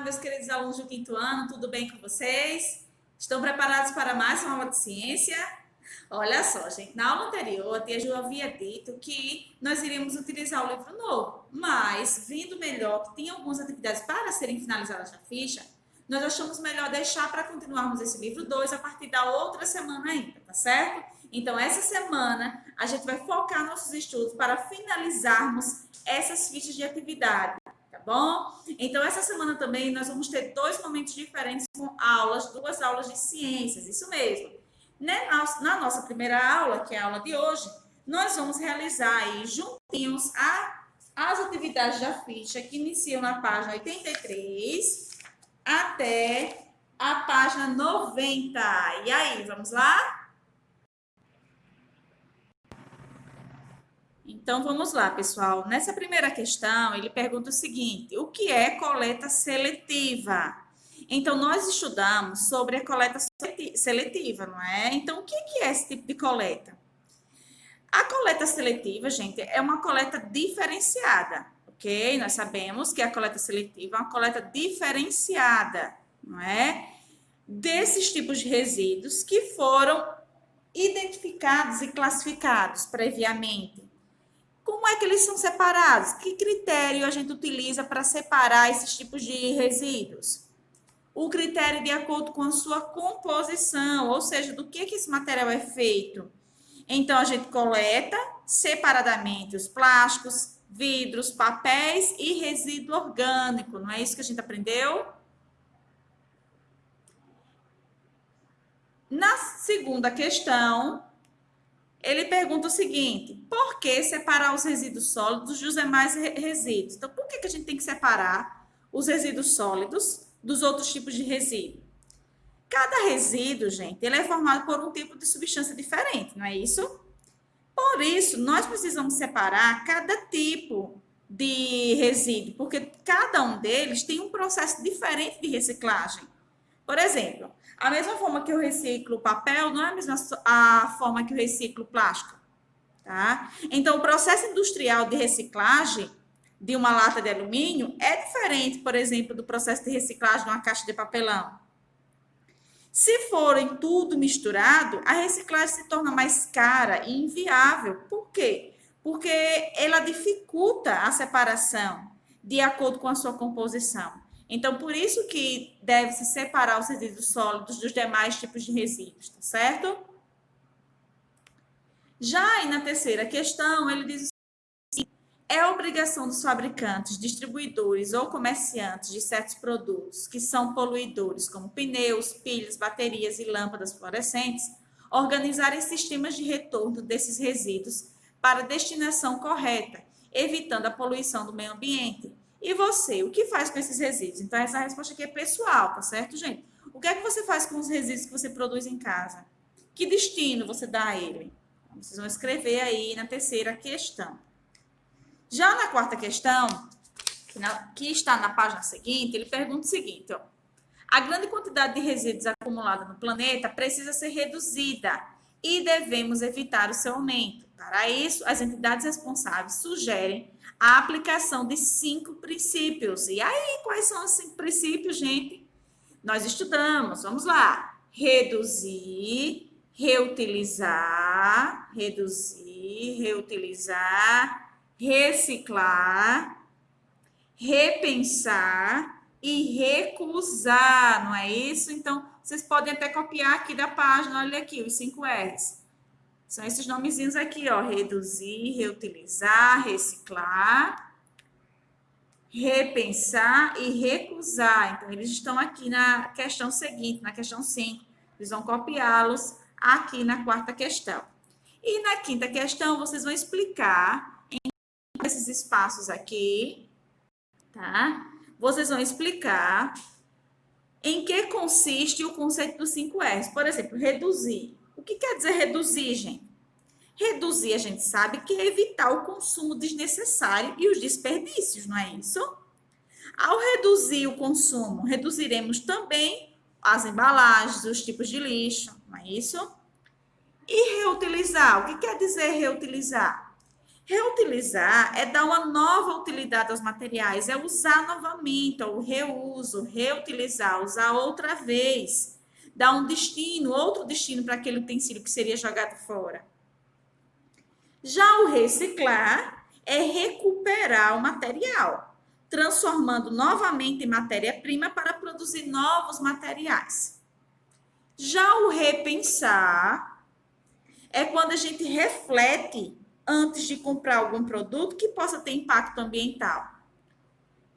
meus queridos alunos do quinto ano, tudo bem com vocês? Estão preparados para mais uma aula de ciência? Olha só, gente, na aula anterior, a tia Ju havia dito que nós iríamos utilizar o livro novo, mas, vindo melhor que tinha algumas atividades para serem finalizadas na ficha, nós achamos melhor deixar para continuarmos esse livro 2 a partir da outra semana ainda, tá certo? Então, essa semana, a gente vai focar nossos estudos para finalizarmos essas fichas de atividade. Tá bom? Então, essa semana também nós vamos ter dois momentos diferentes com duas aulas de ciências, isso mesmo. Na nossa primeira aula, que é a aula de hoje, nós vamos realizar aí juntinhos as atividades da ficha que iniciam na página 83 até a página 90. E aí, vamos lá? Então, vamos lá, pessoal. Nessa primeira questão, ele pergunta o seguinte: o que é coleta seletiva? Então, nós estudamos sobre a coleta seletiva, não é? Então, o que é esse tipo de coleta? A coleta seletiva, gente, é uma coleta diferenciada, ok? Nós sabemos que a coleta seletiva é uma coleta diferenciada, não é? Desses tipos de resíduos que foram identificados e classificados previamente. Como é que eles são separados? Que critério a gente utiliza para separar esses tipos de resíduos? O critério de acordo com a sua composição, ou seja, do que esse material é feito. Então, a gente coleta separadamente os plásticos, vidros, papéis e resíduo orgânico. Não é isso que a gente aprendeu? Na segunda questão, ele pergunta o seguinte: por que separar os resíduos sólidos dos demais resíduos? Então, por que a gente tem que separar os resíduos sólidos dos outros tipos de resíduo? Cada resíduo, gente, ele é formado por um tipo de substância diferente, não é isso? Por isso, nós precisamos separar cada tipo de resíduo, porque cada um deles tem um processo diferente de reciclagem. Por exemplo, a mesma forma que eu reciclo papel não é a mesma forma que eu reciclo plástico, tá? Então, o processo industrial de reciclagem de uma lata de alumínio é diferente, por exemplo, do processo de reciclagem de uma caixa de papelão. Se forem tudo misturado, a reciclagem se torna mais cara e inviável. Por quê? Porque ela dificulta a separação de acordo com a sua composição. Então, por isso que deve-se separar os resíduos sólidos dos demais tipos de resíduos, tá certo? Já aí na terceira questão, ele diz assim: é obrigação dos fabricantes, distribuidores ou comerciantes de certos produtos que são poluidores, como pneus, pilhas, baterias e lâmpadas fluorescentes, organizarem sistemas de retorno desses resíduos para destinação correta, evitando a poluição do meio ambiente. E você, o que faz com esses resíduos? Então, essa resposta aqui é pessoal, tá certo, gente? O que é que você faz com os resíduos que você produz em casa? Que destino você dá a ele? Vocês vão escrever aí na terceira questão. Já na quarta questão, que está na página seguinte, ele pergunta o seguinte: ó, a grande quantidade de resíduos acumulada no planeta precisa ser reduzida e devemos evitar o seu aumento. Para isso, as entidades responsáveis sugerem a aplicação de 5 princípios. E aí, quais são os 5 princípios, gente? Nós estudamos, vamos lá. Reduzir, reutilizar, reciclar, repensar e recusar, não é isso? Então, vocês podem até copiar aqui da página, olha aqui, os 5 R's. São esses nomezinhos aqui, ó: reduzir, reutilizar, reciclar, repensar e recusar. Então, eles estão aqui na questão seguinte, na questão 5. Vocês vão copiá-los aqui na quarta questão. E na quinta questão, vocês vão explicar em esses espaços aqui, tá? Vocês vão explicar em que consiste o conceito dos 5 R's. Por exemplo, reduzir. O que quer dizer reduzir, gente? Reduzir, a gente sabe que é evitar o consumo desnecessário e os desperdícios, não é isso? Ao reduzir o consumo, reduziremos também as embalagens, os tipos de lixo, não é isso? E reutilizar, o que quer dizer reutilizar? Reutilizar é dar uma nova utilidade aos materiais, é usar novamente, o reuso, reutilizar, usar outra vez, dar um destino, outro destino para aquele utensílio que seria jogado fora. Já o reciclar é recuperar o material, transformando novamente em matéria-prima para produzir novos materiais. Já o repensar é quando a gente reflete antes de comprar algum produto que possa ter impacto ambiental.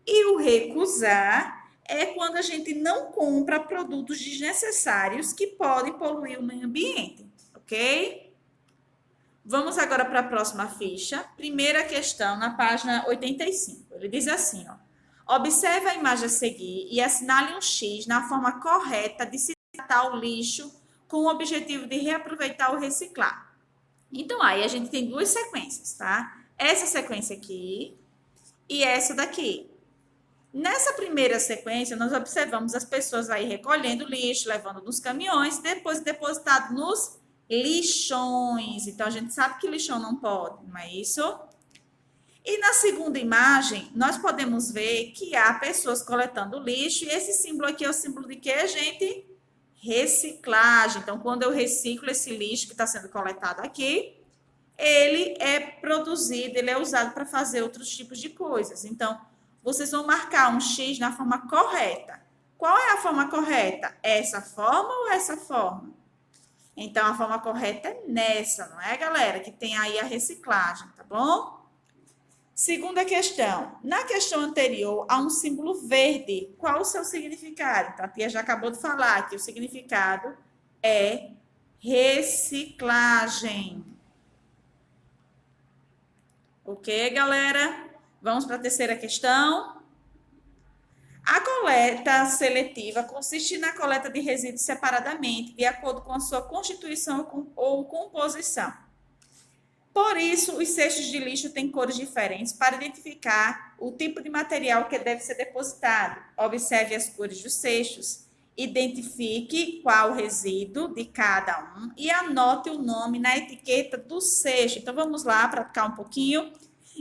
E o recusar é quando a gente não compra produtos desnecessários que podem poluir o meio ambiente, ok? Vamos agora para a próxima ficha. Primeira questão, na página 85. Ele diz assim, ó. Observe a imagem a seguir e assinale um X na forma correta de se tratar o lixo com o objetivo de reaproveitar ou reciclar. Então, aí a gente tem duas sequências, tá? Essa sequência aqui e essa daqui. Nessa primeira sequência, nós observamos as pessoas aí recolhendo lixo, levando nos caminhões, depois depositado nos lixões. Então, a gente sabe que lixão não pode, não é isso? E na segunda imagem, nós podemos ver que há pessoas coletando lixo, e esse símbolo aqui é o símbolo de quê, gente? Reciclagem. Então, quando eu reciclo esse lixo que está sendo coletado aqui, ele é produzido, ele é usado para fazer outros tipos de coisas. Então, vocês vão marcar um X na forma correta. Qual é a forma correta? Essa forma ou essa forma? Então, a forma correta é nessa, não é, galera? Que tem aí a reciclagem, tá bom? Segunda questão. Na questão anterior, há um símbolo verde. Qual o seu significado? Então, a tia já acabou de falar que o significado é reciclagem. Ok, galera? Vamos para a terceira questão. A coleta seletiva consiste na coleta de resíduos separadamente, de acordo com a sua constituição ou composição. Por isso, os cestos de lixo têm cores diferentes para identificar o tipo de material que deve ser depositado. Observe as cores dos cestos, identifique qual o resíduo de cada um e anote o nome na etiqueta do cesto. Então, vamos lá praticar um pouquinho.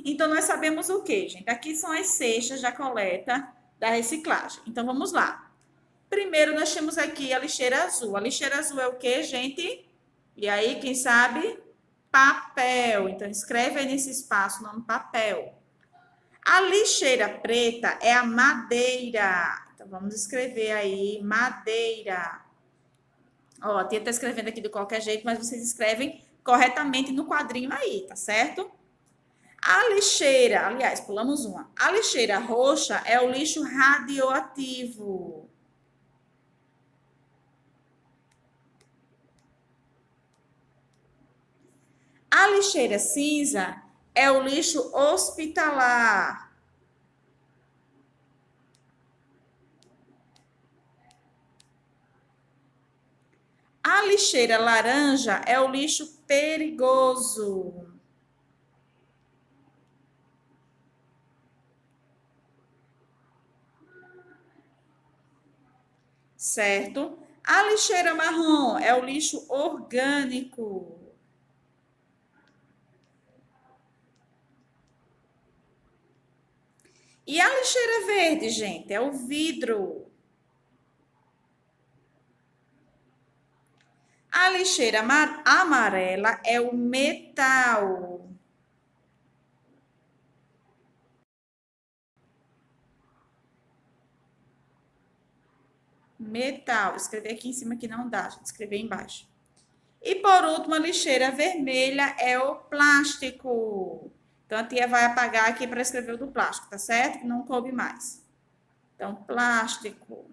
Então, nós sabemos o que, gente? Aqui são as cestas da coleta da reciclagem. Então, vamos lá. Primeiro, nós temos aqui a lixeira azul. A lixeira azul é o que, gente? E aí, quem sabe? Papel. Então, escreve aí nesse espaço o nome papel. A lixeira preta é a madeira. Então, vamos escrever aí madeira. Ó, a tia está escrevendo aqui de qualquer jeito, mas vocês escrevem corretamente no quadrinho aí, tá certo? A lixeira, aliás, pulamos uma. A lixeira roxa é o lixo radioativo. A lixeira cinza é o lixo hospitalar. A lixeira laranja é o lixo perigoso. Certo? A lixeira marrom é o lixo orgânico. E a lixeira verde, gente, é o vidro. A lixeira amarela é o metal. Metal. Escrever aqui em cima que não dá, gente. Escrever embaixo. E por último, a lixeira vermelha é o plástico. Então, a tia vai apagar aqui para escrever o do plástico, tá certo? Que não coube mais. Então, plástico.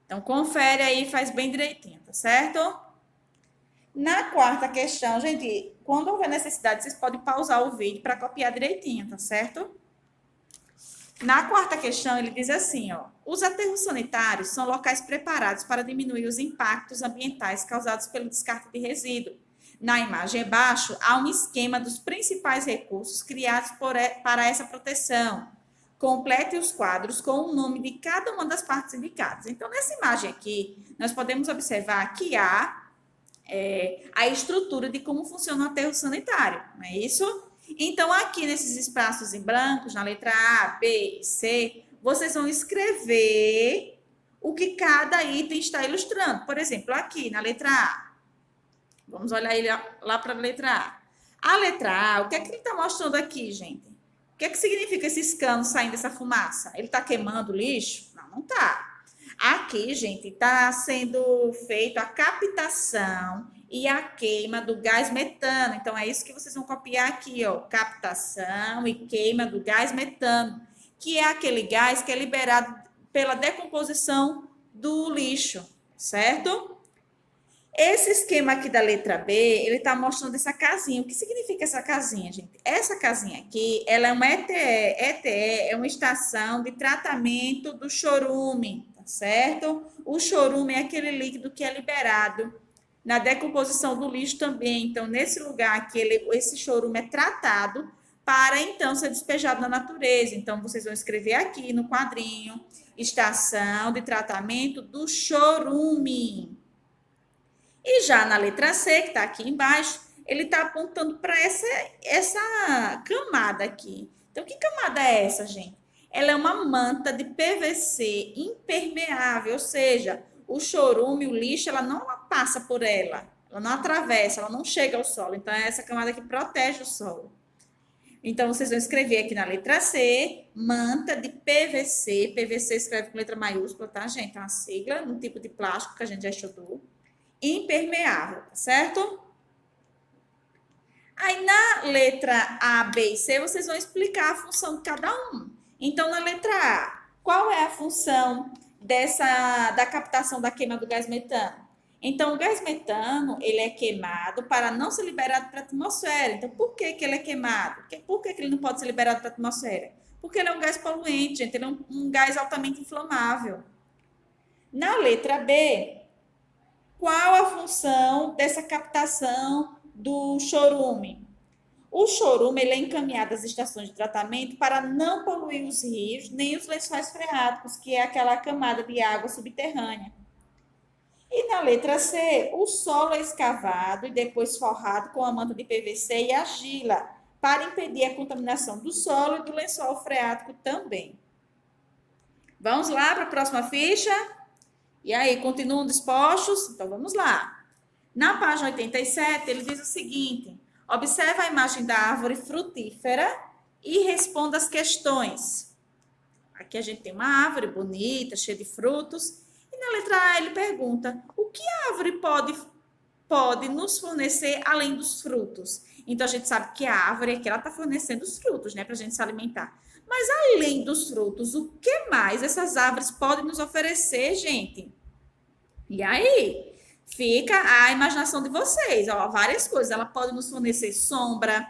Então, confere aí e faz bem direitinho, tá certo? Na quarta questão, gente, quando houver necessidade, vocês podem pausar o vídeo para copiar direitinho, tá certo? Na quarta questão, ele diz assim, ó, os aterros sanitários são locais preparados para diminuir os impactos ambientais causados pelo descarte de resíduo. Na imagem abaixo, há um esquema dos principais recursos criados para essa proteção. Complete os quadros com o nome de cada uma das partes indicadas. Então, nessa imagem aqui, nós podemos observar que há a estrutura de como funciona o aterro sanitário, não é isso? Então, aqui nesses espaços em brancos, na letra A, B e C, vocês vão escrever o que cada item está ilustrando. Por exemplo, aqui na letra A, vamos olhar ele lá para a letra A. A letra A, o que é que ele está mostrando aqui, gente? O que é que significa esses canos saindo dessa fumaça? Ele está queimando lixo? Não, não está. Aqui, gente, está sendo feita a captação e a queima do gás metano. Então, é isso que vocês vão copiar aqui, ó. Captação e queima do gás metano, que é aquele gás que é liberado pela decomposição do lixo, certo? Esse esquema aqui da letra B, ele está mostrando essa casinha. O que significa essa casinha, gente? Essa casinha aqui, ela é uma ETE. ETE é uma estação de tratamento do chorume, tá certo? O chorume é aquele líquido que é liberado na decomposição do lixo também. Então, nesse lugar aqui, esse chorume é tratado para, então, ser despejado na natureza. Então, vocês vão escrever aqui no quadrinho, estação de tratamento do chorume. E já na letra C, que está aqui embaixo, ele está apontando para essa camada aqui. Então, que camada é essa, gente? Ela é uma manta de PVC impermeável, ou seja, o chorume, o lixo, ela não passa por ela não atravessa, ela não chega ao solo. Então, é essa camada que protege o solo. Então, vocês vão escrever aqui na letra C, manta de PVC. PVC escreve com letra maiúscula, tá, gente? É uma sigla, um tipo de plástico que a gente já estudou. Impermeável, tá certo? Aí, na letra A, B e C, vocês vão explicar a função de cada um. Então, na letra A, qual é a função da captação da queima do gás metano? Então, o gás metano, ele é queimado para não ser liberado para a atmosfera. Então, por que ele é queimado? Por que ele não pode ser liberado para a atmosfera? Porque ele é um gás poluente, gente, ele é um gás altamente inflamável. Na letra B, qual a função dessa captação do chorume? O chorume ele é encaminhado às estações de tratamento para não poluir os rios nem os lençóis freáticos, que é aquela camada de água subterrânea. E na letra C, o solo é escavado e depois forrado com a manta de PVC e argila, para impedir a contaminação do solo e do lençol freático também. Vamos lá para a próxima ficha? E aí, continuam dispostos? Então, vamos lá. Na página 87, ele diz o seguinte: observe a imagem da árvore frutífera e responda as questões. Aqui a gente tem uma árvore bonita, cheia de frutos. E na letra A ele pergunta: o que a árvore pode nos fornecer além dos frutos? Então a gente sabe que a árvore aqui ela está fornecendo os frutos, né, para a gente se alimentar. Mas além dos frutos, o que mais essas árvores podem nos oferecer, gente? E aí fica a imaginação de vocês, ó, várias coisas. Ela pode nos fornecer sombra,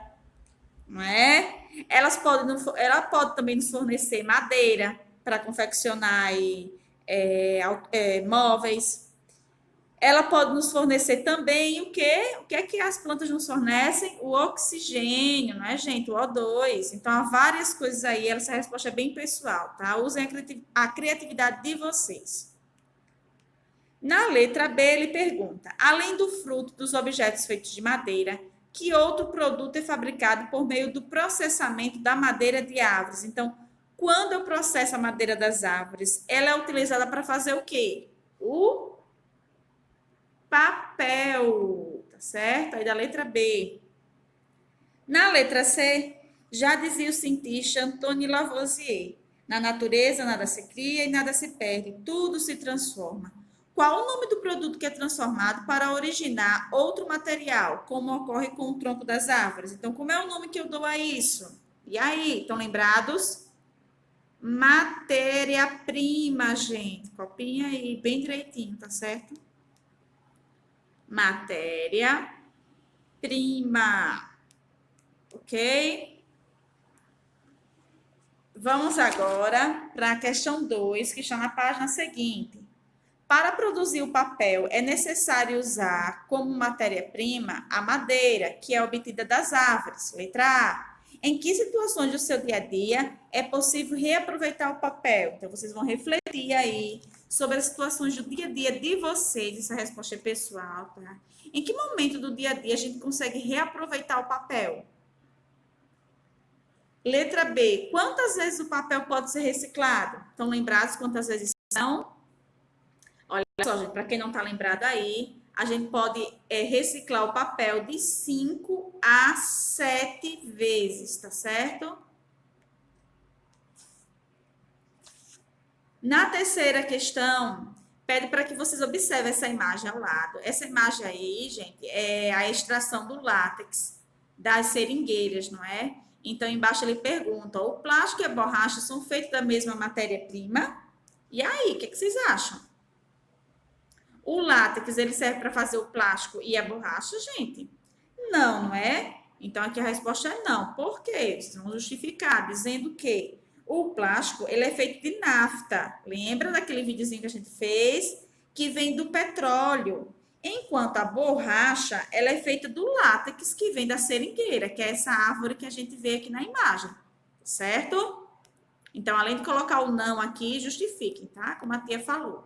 não é? Ela pode também nos fornecer madeira para confeccionar móveis. Ela pode nos fornecer também o quê? O que é que as plantas nos fornecem? O oxigênio, não é, gente? O O2. Então, há várias coisas aí. Essa resposta é bem pessoal, tá? Usem a criatividade de vocês. Na letra B, ele pergunta: além do fruto dos objetos feitos de madeira, que outro produto é fabricado por meio do processamento da madeira de árvores? Então, quando eu processo a madeira das árvores, ela é utilizada para fazer o quê? O papel, tá certo? Aí da letra B. Na letra C, já dizia o cientista Antônio Lavoisier: na natureza nada se cria e nada se perde, tudo se transforma. Qual o nome do produto que é transformado para originar outro material, como ocorre com o tronco das árvores? Então, como é o nome que eu dou a isso? E aí, estão lembrados? Matéria-prima, gente. Copinha aí, bem direitinho, tá certo? Matéria-prima. Ok? Vamos agora para a questão 2, que está na página seguinte. Para produzir o papel, é necessário usar como matéria-prima a madeira, que é obtida das árvores. Letra A. Em que situações do seu dia a dia é possível reaproveitar o papel? Então, vocês vão refletir aí sobre as situações do dia a dia de vocês. Essa resposta é pessoal, tá? Em que momento do dia a dia a gente consegue reaproveitar o papel? Letra B. Quantas vezes o papel pode ser reciclado? Estão lembrados quantas vezes são? Olha só, gente, para quem não está lembrado aí, a gente pode reciclar o papel de 5 a 7 vezes, tá certo? Na terceira questão, pede para que vocês observem essa imagem ao lado. Essa imagem aí, gente, é a extração do látex das seringueiras, não é? Então, embaixo ele pergunta: o plástico e a borracha são feitos da mesma matéria-prima? E aí, o que vocês acham? O látex, ele serve para fazer o plástico e a borracha, gente? Não, não é? Então, aqui a resposta é não. Por quê? Vocês vão justificar dizendo que o plástico, ele é feito de nafta. Lembra daquele videozinho que a gente fez? Que vem do petróleo. Enquanto a borracha, ela é feita do látex que vem da seringueira, que é essa árvore que a gente vê aqui na imagem. Certo? Então, além de colocar o não aqui, justifiquem, tá? Como a tia falou.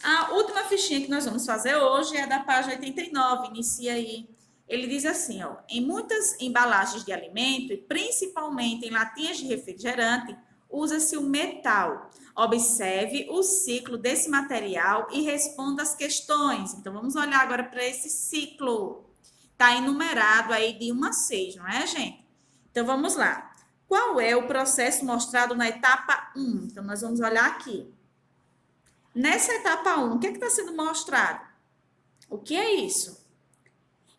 A última fichinha que nós vamos fazer hoje é da página 89, inicia aí. Ele diz assim, ó, em muitas embalagens de alimento, e principalmente em latinhas de refrigerante, usa-se o metal. Observe o ciclo desse material e responda as questões. Então, vamos olhar agora para esse ciclo. Está enumerado aí de 1 a 6, não é, gente? Então, vamos lá. Qual é o processo mostrado na etapa 1? Então, nós vamos olhar aqui. Nessa etapa 1, o que está sendo mostrado? O que é isso?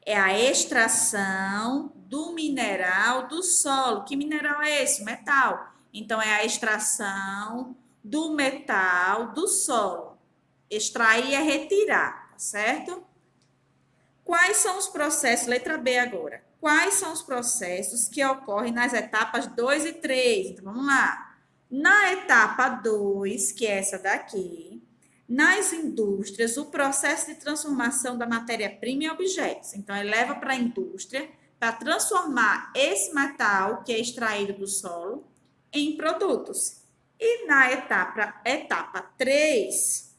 É a extração do mineral do solo. Que mineral é esse? Metal. Então, é a extração do metal do solo. Extrair é retirar, tá certo? Quais são os processos? Letra B agora. Quais são os processos que ocorrem nas etapas 2 e 3? Então, vamos lá. Na etapa 2, que é essa daqui, nas indústrias, o processo de transformação da matéria-prima em objetos. Então, ele leva para a indústria para transformar esse metal, que é extraído do solo, em produtos. E na etapa 3,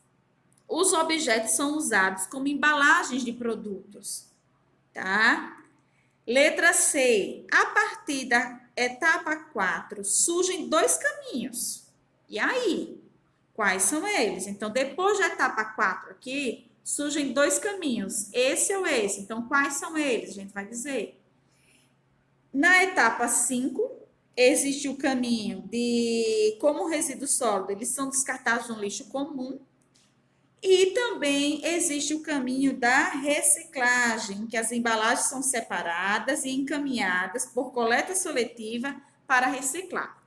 os objetos são usados como embalagens de produtos, tá? Letra C. A partir da etapa 4, surgem 2 caminhos. E aí? Quais são eles? Então, depois da etapa 4 aqui, surgem 2 caminhos. Esse ou esse. Então, quais são eles? A gente vai dizer. Na etapa 5, existe o caminho de como resíduo sólido, eles são descartados no lixo comum. E também existe o caminho da reciclagem, que as embalagens são separadas e encaminhadas por coleta seletiva para reciclar.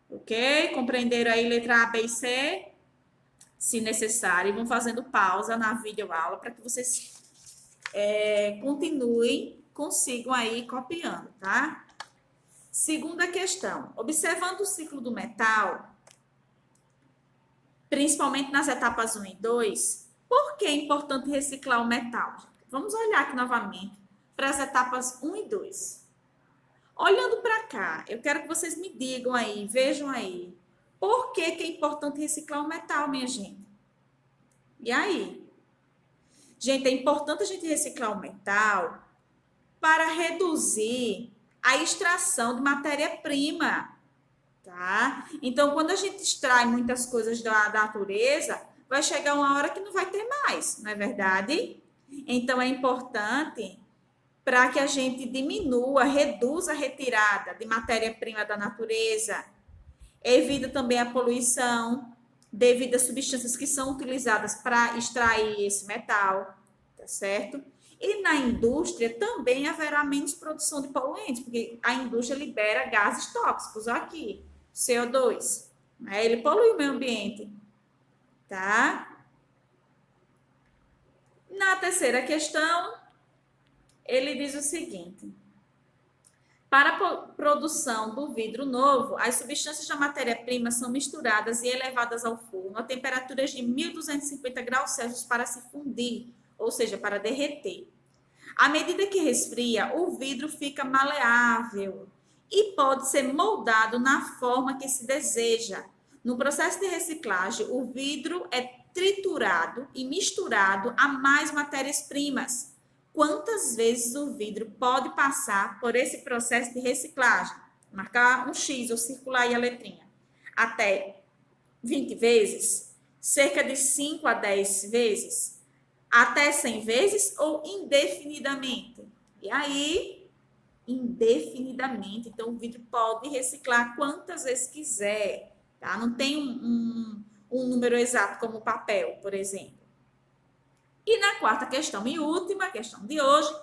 Ok? Compreenderam aí letra A, B e C? Se necessário, vão fazendo pausa na videoaula para que vocês continuem, consigam aí copiando, tá? Segunda questão. Observando o ciclo do metal, principalmente nas etapas 1 e 2, por que é importante reciclar o metal? Vamos olhar aqui novamente para as etapas 1 e 2. Olhando para cá, eu quero que vocês me digam aí, vejam aí, por que é importante reciclar o metal, minha gente? E aí? Gente, é importante a gente reciclar o metal para reduzir a extração de matéria-prima, tá? Então, quando a gente extrai muitas coisas da natureza, vai chegar uma hora que não vai ter mais, não é verdade? Então, é importante para que a gente diminua, reduza a retirada de matéria-prima da natureza, evita também a poluição devido a substâncias que são utilizadas para extrair esse metal, tá certo? E na indústria também haverá menos produção de poluentes, porque a indústria libera gases tóxicos, aqui, CO2, né? Ele polui o meio ambiente, tá? Na terceira questão, ele diz o seguinte: para a produção do vidro novo, as substâncias da matéria-prima são misturadas e elevadas ao forno a temperaturas de 1.250 graus Celsius para se fundir, ou seja, para derreter. À medida que resfria, o vidro fica maleável e pode ser moldado na forma que se deseja. No processo de reciclagem, o vidro é triturado e misturado a mais matérias-primas. Quantas vezes o vidro pode passar por esse processo de reciclagem? Marcar um X ou circular aí a letrinha. Até 20 vezes? Cerca de 5 a 10 vezes? Até 100 vezes ou indefinidamente? E aí, indefinidamente. Então, o vidro pode reciclar quantas vezes quiser, tá? Não tem um número exato como o papel, por exemplo. E na quarta questão e última questão de hoje,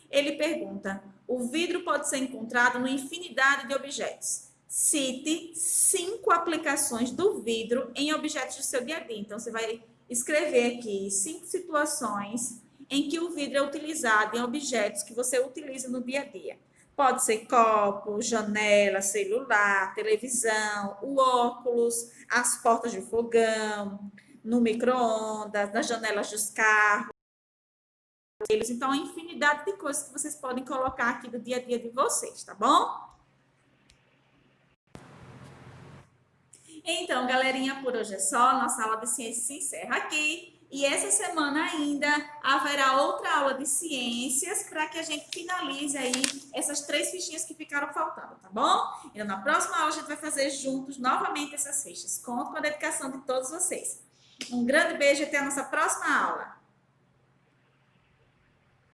ele pergunta: o vidro pode ser encontrado numa infinidade de objetos. Cite 5 aplicações do vidro em objetos do seu dia a dia. Então, você vai escrever aqui 5 situações em que o vidro é utilizado em objetos que você utiliza no dia a dia. Pode ser copo, janela, celular, televisão, o óculos, as portas de fogão, no micro-ondas, nas janelas dos carros. Então, a infinidade de coisas que vocês podem colocar aqui do dia a dia de vocês, tá bom? Então, galerinha, por hoje é só. Nossa aula de ciência se encerra aqui. E essa semana ainda haverá outra aula de ciências para que a gente finalize aí essas 3 fichinhas que ficaram faltando, tá bom? Então, na próxima aula a gente vai fazer juntos novamente essas fichas. Conto com a dedicação de todos vocês. Um grande beijo e até a nossa próxima aula.